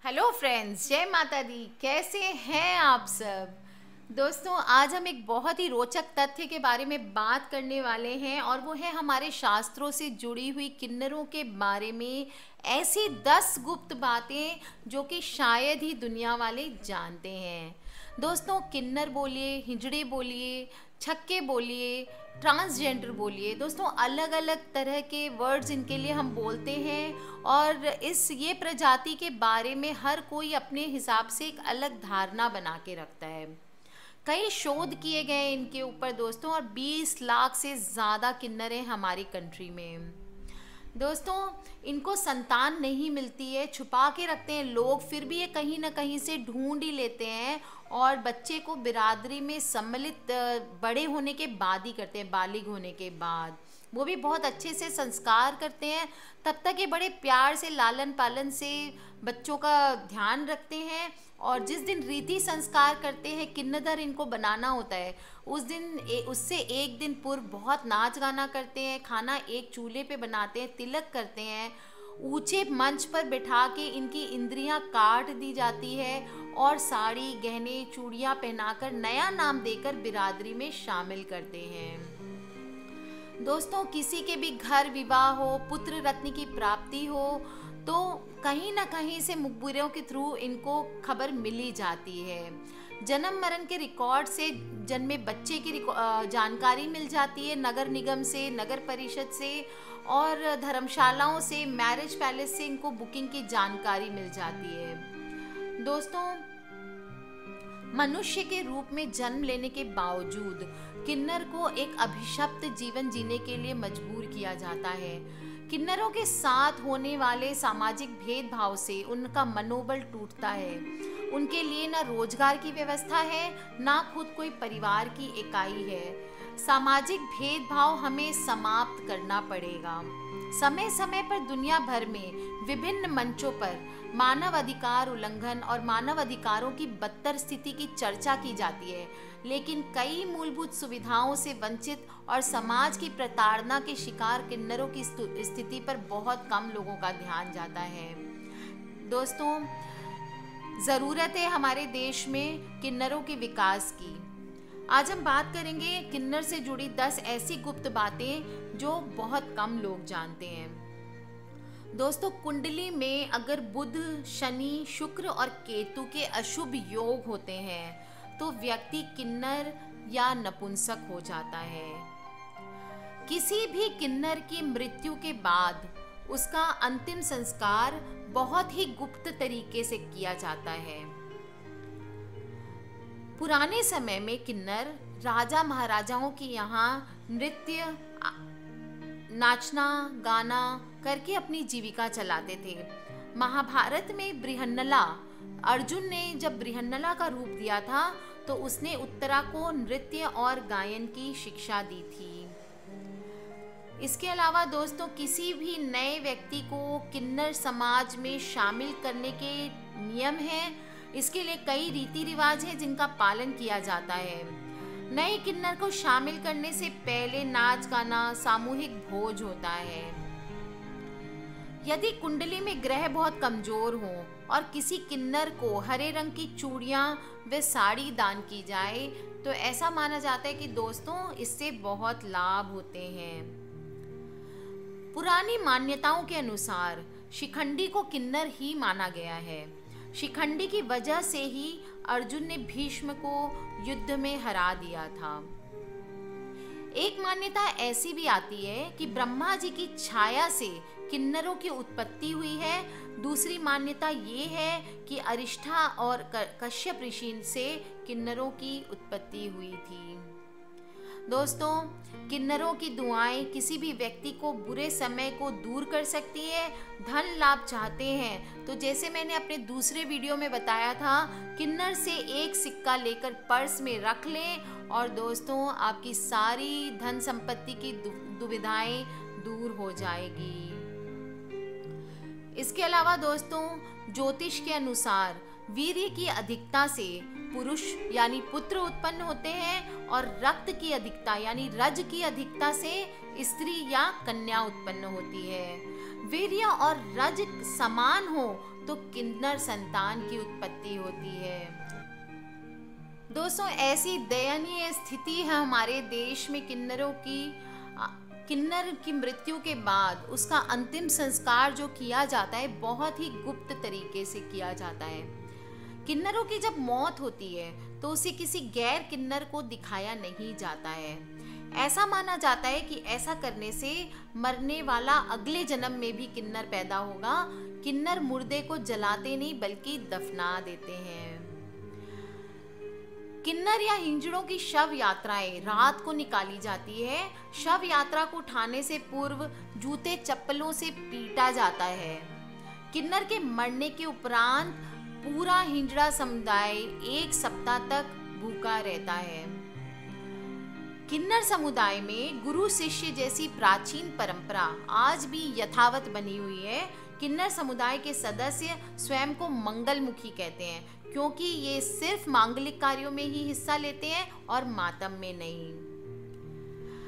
Hello friends, जय माता दी। कैसे हैं आप सब? दोस्तों, आज हम एक बहुत ही रोचक तथ्य के बारे में बात करने वाले हैं और वो है हमारे शास्त्रों से जुड़ी हुई किन्नरों के बारे में। ऐसी 10 गुप्त बातें जो कि शायद ही दुनिया वाले जानते हैं। दोस्तों, किन्नर बोलिए, हिजड़े बोलिए, छक्के बोलिए, ट्रांसजेंडर बोलिए, दोस्तों अलग अलग तरह के वर्ड्स इनके लिए हम बोलते हैं। और ये प्रजाति के बारे में हर कोई अपने हिसाब से एक अलग धारणा बना के रखता है। कई शोध किए गए इनके ऊपर दोस्तों, और 20 लाख से ज़्यादा किन्नर हैं हमारी कंट्री में। दोस्तों, इनको संतान नहीं मिलती है, छुपा के रखते हैं लोग, फिर भी ये कहीं ना कहीं से ढूंढ ही लेते हैं और बच्चे को बिरादरी में सम्मिलित बड़े होने के बाद ही करते हैं, बालिग होने के बाद। वो भी बहुत अच्छे से संस्कार करते हैं। तब तक ये बड़े प्यार से, लालन पालन से बच्चों का ध्यान रखते हैं। और जिस दिन रीति संस्कार करते हैं, किन्नर इनको बनाना होता है, उस दिन उससे एक दिन पूर्व बहुत नाच गाना करते हैं, खाना एक चूल्हे पे बनाते हैं, तिलक करते हैं, ऊंचे मंच पर बिठा के इनकी इंद्रियां काट दी जाती है और साड़ी, गहने, चूड़ियां पहनाकर नया नाम देकर बिरादरी में शामिल करते हैं। दोस्तों, किसी के भी घर विवाह हो, पुत्र रत्न की प्राप्ति हो, तो कहीं ना कहीं से मुखबिरों के थ्रू इनको खबर मिली जाती है। जन्म मरण के रिकॉर्ड से जन्मे बच्चे की जानकारी मिल जाती है, नगर निगम से, नगर परिषद से और धर्मशालाओं से, मैरिज पैलेस से इनको बुकिंग की जानकारी मिल जाती है। दोस्तों, मनुष्य के रूप में जन्म लेने के बावजूद किन्नर को एक अभिशप्त जीवन जीने के लिए मजबूर किया जाता है। किन्नरों के साथ होने वाले सामाजिक भेदभाव से उनका मनोबल टूटता है। उनके लिए ना रोजगार की व्यवस्था है, ना खुद कोई परिवार की इकाई है। सामाजिक भेदभाव हमें समाप्त करना पड़ेगा। समय समय पर दुनिया भर में विभिन्न मंचों पर मानव अधिकार उल्लंघन और मानव अधिकारों की बदतर स्थिति की चर्चा की जाती है, लेकिन कई मूलभूत सुविधाओं से वंचित और समाज की प्रताड़ना के शिकार किन्नरों की स्थिति पर बहुत कम लोगों का ध्यान जाता है। दोस्तों, ज़रूरत है हमारे देश में किन्नरों के विकास की। आज हम बात करेंगे किन्नर से जुड़ी 10 ऐसी गुप्त बातें जो बहुत कम लोग जानते हैं। दोस्तों, कुंडली में अगर बुध, शनि, शुक्र और केतु के अशुभ योग होते हैं तो व्यक्ति किन्नर या नपुंसक हो जाता है। किसी भी किन्नर की मृत्यु के बाद उसका अंतिम संस्कार बहुत ही गुप्त तरीके से किया जाता है। पुराने समय में किन्नर राजा महाराजाओं के यहाँ नृत्य, नाचना, गाना करके अपनी जीविका चलाते थे। महाभारत में बृहन्नला, अर्जुन ने जब बृहन्नला का रूप दिया था तो उसने उत्तरा को नृत्य और गायन की शिक्षा दी थी। इसके अलावा दोस्तों, किसी भी नए व्यक्ति को किन्नर समाज में शामिल करने के नियम हैं। इसके लिए कई रीति रिवाज हैं जिनका पालन किया जाता है। नए किन्नर को शामिल करने से पहले नाच गाना, सामूहिक भोज होता है। यदि कुंडली में ग्रह बहुत कमजोर हो और किसी किन्नर को हरे रंग की चूड़ियां व साड़ी दान की जाए तो ऐसा माना जाता है कि दोस्तों इससे बहुत लाभ होते हैं। पुरानी मान्यताओं के अनुसार शिखंडी को किन्नर ही माना गया है। शिखंडी की वजह से ही अर्जुन ने भीष्म को युद्ध में हरा दिया था। एक मान्यता ऐसी भी आती है कि ब्रह्मा जी की छाया से किन्नरों की उत्पत्ति हुई है। दूसरी मान्यता ये है कि अरिष्ठा और कश्यप ऋषि से किन्नरों की उत्पत्ति हुई थी। दोस्तों, किन्नरों की दुआएं किसी भी व्यक्ति को बुरे समय को दूर कर सकती है। धन लाभ चाहते हैं तो जैसे मैंने अपने दूसरे वीडियो में बताया था, किन्नर से एक सिक्का लेकर पर्स में रख लें और दोस्तों आपकी सारी धन संपत्ति की दुविधाएं दूर हो जाएगी। इसके अलावा दोस्तों, ज्योतिष के अनुसार वीर्य की अधिकता से पुरुष यानी पुत्र उत्पन्न होते हैं और रक्त की अधिकता यानी रज की अधिकता से स्त्री या कन्या उत्पन्न होती है। वीर्य और रज समान हो तो किन्नर संतान की उत्पत्ति होती है। दोस्तों, ऐसी दयनीय स्थिति है हमारे देश में किन्नर की मृत्यु के बाद उसका अंतिम संस्कार जो किया जाता है बहुत ही गुप्त तरीके से किया जाता है। किन्नरों की जब मौत होती है तो उसे किसी गैर किन्नर को दिखाया नहीं जाता है। ऐसा माना जाता है कि ऐसा करने से मरने वाला अगले जन्म में भी किन्नर पैदा होगा। किन्नर मुर्दे को जलाते नहीं बल्कि दफना देते हैं। किन्नर या हिंजड़ों की शव यात्राएं रात को निकाली जाती है। शव यात्रा को उठाने से पूर्व जूते चप्पलों से पीटा जाता है। किन्नर के मरने के उपरांत पूरा हिंजड़ा समुदाय 1 सप्ताह तक भूखा रहता है। किन्नर समुदाय में गुरु शिष्य जैसी प्राचीन परंपरा आज भी यथावत बनी हुई है। किन्नर समुदाय के सदस्य स्वयं को मंगलमुखी कहते हैं क्योंकि ये सिर्फ मांगलिक कार्यों में ही हिस्सा लेते हैं और मातम में नहीं।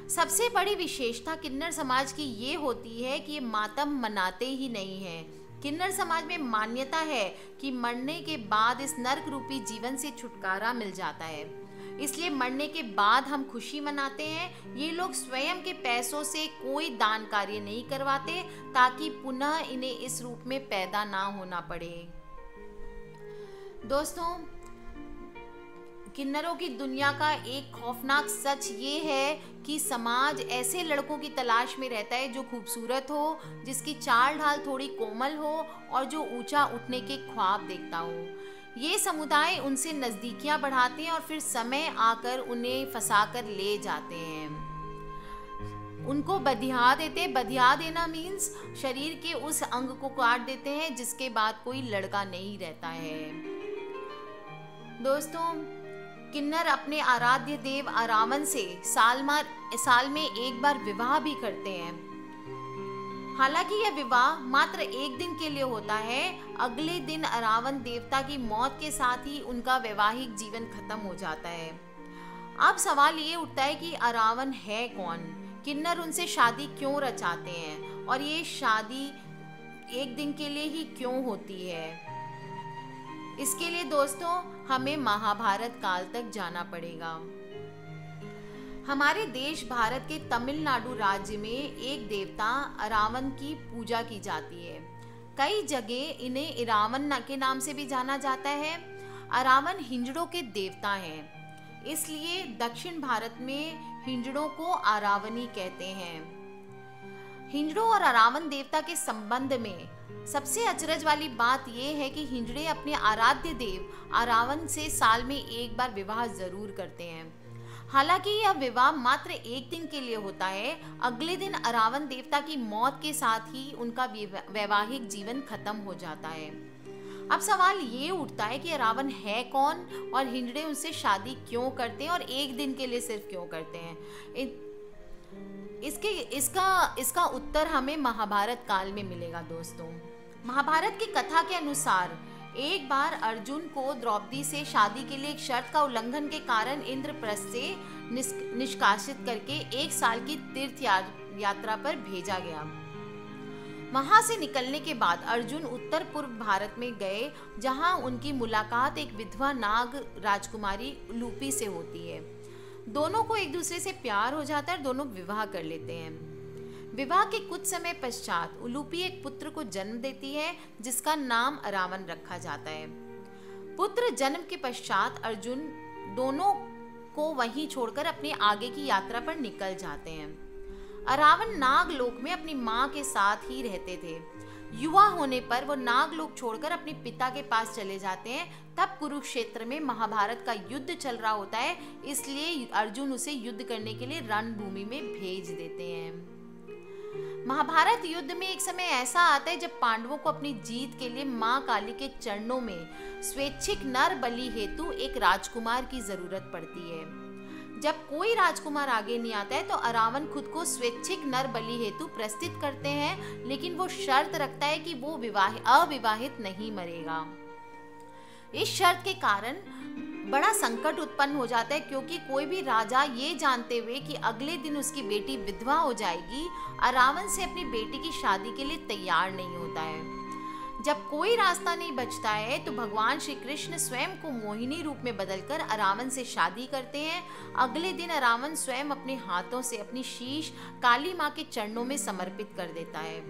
सबसे बड़ी विशेषता किन्नर समाज की ये होती है कि ये मातम मनाते ही नहीं हैं। किन्नर समाज में मान्यता है कि मरने के बाद इस नर्क रूपी जीवन से छुटकारा मिल जाता है, इसलिए मरने के बाद हम खुशी मनाते हैं। ये लोग स्वयं के पैसों से कोई दान कार्य नहीं करवाते ताकि पुनः इन्हें इस रूप में पैदा ना होना पड़े। दोस्तों, किन्नरों की दुनिया का एक खौफनाक सच ये है कि समाज ऐसे लड़कों की तलाश में रहता है जो खूबसूरत हो, जिसकी चाल ढाल थोड़ी कोमल हो और जो ऊंचा उठने के ख्वाब देखता हो। ये समुदाय उनसे नजदीकियां बढ़ाते हैं और फिर समय आकर उन्हें फंसाकर ले जाते हैं, उनको बधिया देते। बधिया देना मीन्स शरीर के उस अंग को काट देते हैं जिसके बाद कोई लड़का नहीं रहता है। दोस्तों, किन्नर अपने आराध्य देव अरावन से साल में एक बार विवाह भी करते हैं। हालांकि यह विवाह मात्र 1 दिन के लिए होता है। अगले दिन अरावन देवता की मौत के साथ ही उनका वैवाहिक जीवन खत्म हो जाता है। अब सवाल ये उठता है कि अरावन है कौन, किन्नर उनसे शादी क्यों रचाते हैं और ये शादी 1 दिन के लिए ही क्यों होती है। इसके लिए दोस्तों हमें महाभारत काल तक जाना पड़ेगा। हमारे देश भारत के तमिलनाडु राज्य में एक देवता अरावन की पूजा की जाती है। कई जगह इन्हें इरावन के नाम से भी जाना जाता है। अरावन हिंजड़ों के देवता हैं, इसलिए दक्षिण भारत में हिंजड़ों को आरावनी कहते हैं। हिंजड़ों और अरावन देवता के संबंध में सबसे अचरज वाली बात यह है कि हिंजड़े अपने आराध्य देव अरावन से साल में एक बार विवाह जरूर करते हैं। हालांकि यह विवाह मात्र 1 दिन के लिए होता है। अगले दिन अरावन देवता की मौत के साथ ही उनका वैवाहिक जीवन खत्म हो जाता है। अब सवाल ये उठता है कि अरावन है कौन और हिंजड़े उनसे शादी क्यों करते हैं और 1 दिन के लिए सिर्फ क्यों करते हैं। इसका उत्तर हमें महाभारत काल में मिलेगा। दोस्तों, महाभारत की कथा के अनुसार एक बार अर्जुन को द्रौपदी से शादी के लिए एक शर्त का उल्लंघन के कारण इंद्रप्रस्थ से निष्कासित करके 1 साल की तीर्थ यात्रा पर भेजा गया। वहां से निकलने के बाद अर्जुन उत्तर पूर्व भारत में गए, जहां उनकी मुलाकात एक विधवा नाग राजकुमारी उलूपी से होती है। दोनों को एक दूसरे से प्यार हो जाता है और दोनों विवाह कर लेते हैं। विवाह के कुछ समय पश्चात उलूपी एक पुत्र को जन्म देती है जिसका नाम अरावन रखा जाता है। पुत्र जन्म के पश्चात अर्जुन दोनों को वहीं छोड़कर अपनी आगे की यात्रा पर निकल जाते हैं। अरावन नागलोक में अपनी माँ के साथ ही रहते थे। युवा होने पर वो नागलोक छोड़कर अपने पिता के पास चले जाते हैं। तब कुरुक्षेत्र में महाभारत का युद्ध चल रहा होता है, इसलिए अर्जुन उसे युद्ध करने के लिए रणभूमि में भेज देते हैं। महाभारत युद्ध में एक समय ऐसा आता है जब पांडवों को अपनी जीत के लिए मां काली के चरणों में स्वैच्छिक नर बलि हेतु एक राजकुमार की जरूरत पड़ती है। जब कोई राजकुमार आगे नहीं आता है तो अरावन खुद को स्वैच्छिक नर बलि हेतु प्रस्तुत करते हैं, लेकिन वो शर्त रखता है कि वो अविवाहित नहीं मरेगा। इस शर्त के कारण बड़ा संकट उत्पन्न हो जाता है, क्योंकि कोई भी राजा ये जानते हुए कि अगले दिन उसकी बेटी विधवा हो जाएगी, अरावन से अपनी बेटी की शादी के लिए तैयार नहीं होता है। जब कोई रास्ता नहीं बचता है तो भगवान श्री कृष्ण स्वयं को मोहिनी रूप में बदलकर अरावन से शादी करते हैं। अगले दिन अरावन स्वयं अपने हाथों से अपनी शीश काली माँ के चरणों में समर्पित कर देता है।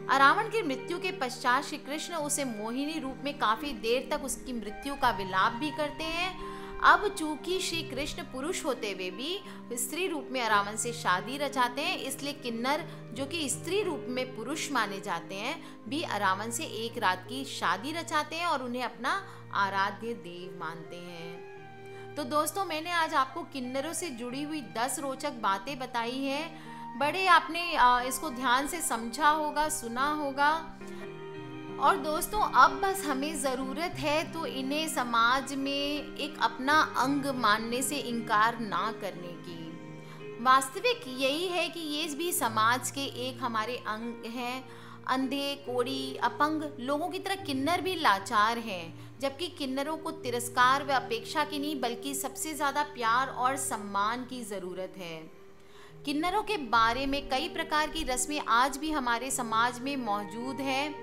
अरावन की मृत्यु के पश्चात श्री कृष्ण उसे मोहिनी रूप में काफी देर तक उसकी मृत्यु का विलाप भी करते हैं। अब चूंकि श्री कृष्ण पुरुष होते हुए भी स्त्री रूप में अरावन से शादी रचाते हैं, इसलिए किन्नर जो कि स्त्री रूप में पुरुष माने जाते हैं भी अरावन से एक रात की शादी रचाते हैं और उन्हें अपना आराध्य देव मानते हैं। तो दोस्तों, मैंने आज आपको किन्नरों से जुड़ी हुई 10 रोचक बातें बताई हैं। बड़े आपने इसको ध्यान से समझा होगा, सुना होगा। और दोस्तों, अब बस हमें ज़रूरत है तो इन्हें समाज में एक अपना अंग मानने से इनकार ना करने की। वास्तविक यही है कि ये भी समाज के एक हमारे अंग हैं। अंधे, कोढ़ी, अपंग लोगों की तरह किन्नर भी लाचार हैं, जबकि किन्नरों को तिरस्कार व अपेक्षा की नहीं बल्कि सबसे ज़्यादा प्यार और सम्मान की ज़रूरत है। किन्नरों के बारे में कई प्रकार की रस्में आज भी हमारे समाज में मौजूद हैं,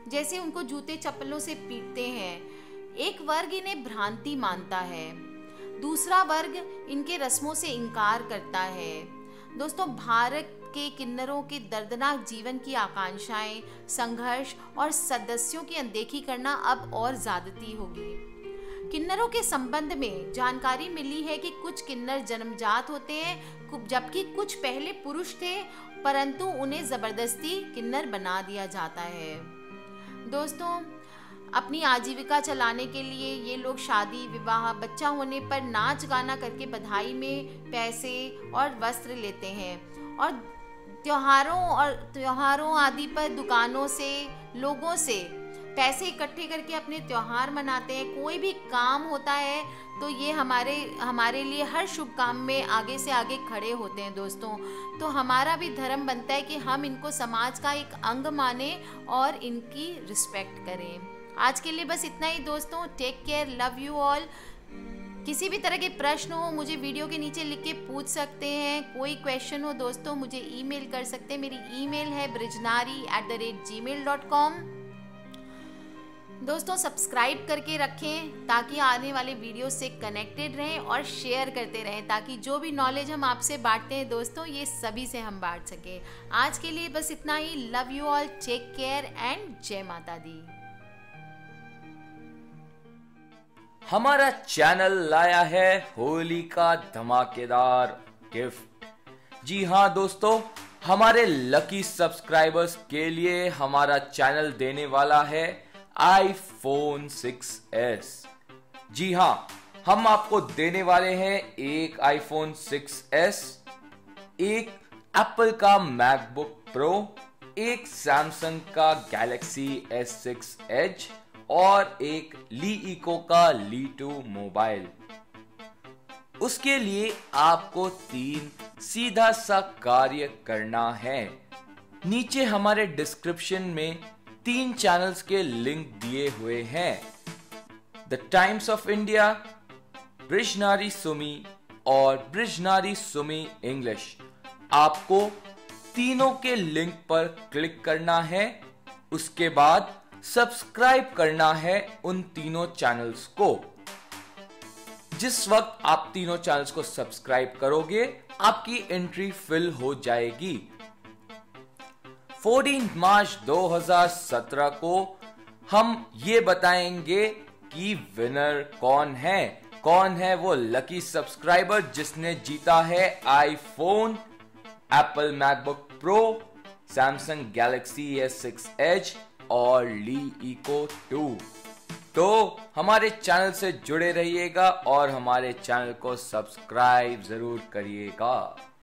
जैसे उनको जूते चप्पलों से पीटते हैं। एक वर्ग इन्हें भ्रांति मानता है, दूसरा वर्ग इनके रस्मों से इनकार करता है। दोस्तों, भारत के किन्नरों के दर्दनाक जीवन की आकांक्षाएं, संघर्ष और सदस्यों की अनदेखी करना अब और ज्यादती होगी। किन्नरों के संबंध में जानकारी मिली है कि कुछ किन्नर जन्मजात होते हैं, जबकि कुछ पहले पुरुष थे परंतु उन्हें जबरदस्ती किन्नर बना दिया जाता है। दोस्तों, अपनी आजीविका चलाने के लिए ये लोग शादी, विवाह, बच्चा होने पर नाच गाना करके बधाई में पैसे और वस्त्र लेते हैं और त्योहारों आदि पर दुकानों से, लोगों से पैसे इकट्ठे करके अपने त्योहार मनाते हैं। कोई भी काम होता है तो ये हमारे लिए हर शुभ काम में आगे से आगे खड़े होते हैं। दोस्तों, तो हमारा भी धर्म बनता है कि हम इनको समाज का एक अंग माने और इनकी रिस्पेक्ट करें। आज के लिए बस इतना ही दोस्तों। Take care, love you all. किसी भी तरह के प्रश्न हो मुझे वीडियो के नीचे लिख के पूछ सकते हैं। कोई क्वेश्चन हो दोस्तों मुझे ईमेल कर सकते हैं। मेरी ईमेल है brijnari@gmail.com। दोस्तों, सब्सक्राइब करके रखें ताकि आने वाले वीडियो से कनेक्टेड रहें और शेयर करते रहें ताकि जो भी नॉलेज हम आपसे बांटते हैं दोस्तों, ये सभी से हम बांट सकें। आज के लिए बस इतना ही। Love you all, take care and जय माता दी। हमारा चैनल लाया है होली का धमाकेदार गिफ्ट। जी हाँ दोस्तों, हमारे लकी सब्सक्राइबर्स के लिए हमारा चैनल देने वाला है iPhone 6s। जी हाँ, हम आपको देने वाले हैं एक iPhone 6s, एक एप्पल का MacBook Pro, एक Samsung का Galaxy S6 Edge और एक Liico का Li2 मोबाइल। उसके लिए आपको 3 सीधा सा कार्य करना है। नीचे हमारे डिस्क्रिप्शन में 3 चैनल्स के लिंक दिए हुए हैं, द टाइम्स ऑफ इंडिया, ब्रिजनारी सुमी और ब्रिजनारी सुमी इंग्लिश। आपको तीनों के लिंक पर क्लिक करना है, उसके बाद सब्सक्राइब करना है उन तीनों चैनल्स को। जिस वक्त आप तीनों चैनल्स को सब्सक्राइब करोगे आपकी एंट्री फिल हो जाएगी। 14 मार्च 2017 को हम ये बताएंगे कि विनर कौन है वो लकी सब्सक्राइबर जिसने जीता है iPhone, Apple MacBook Pro, Samsung Galaxy S6 edge और Liico 2। तो हमारे चैनल से जुड़े रहिएगा और हमारे चैनल को सब्सक्राइब जरूर करिएगा।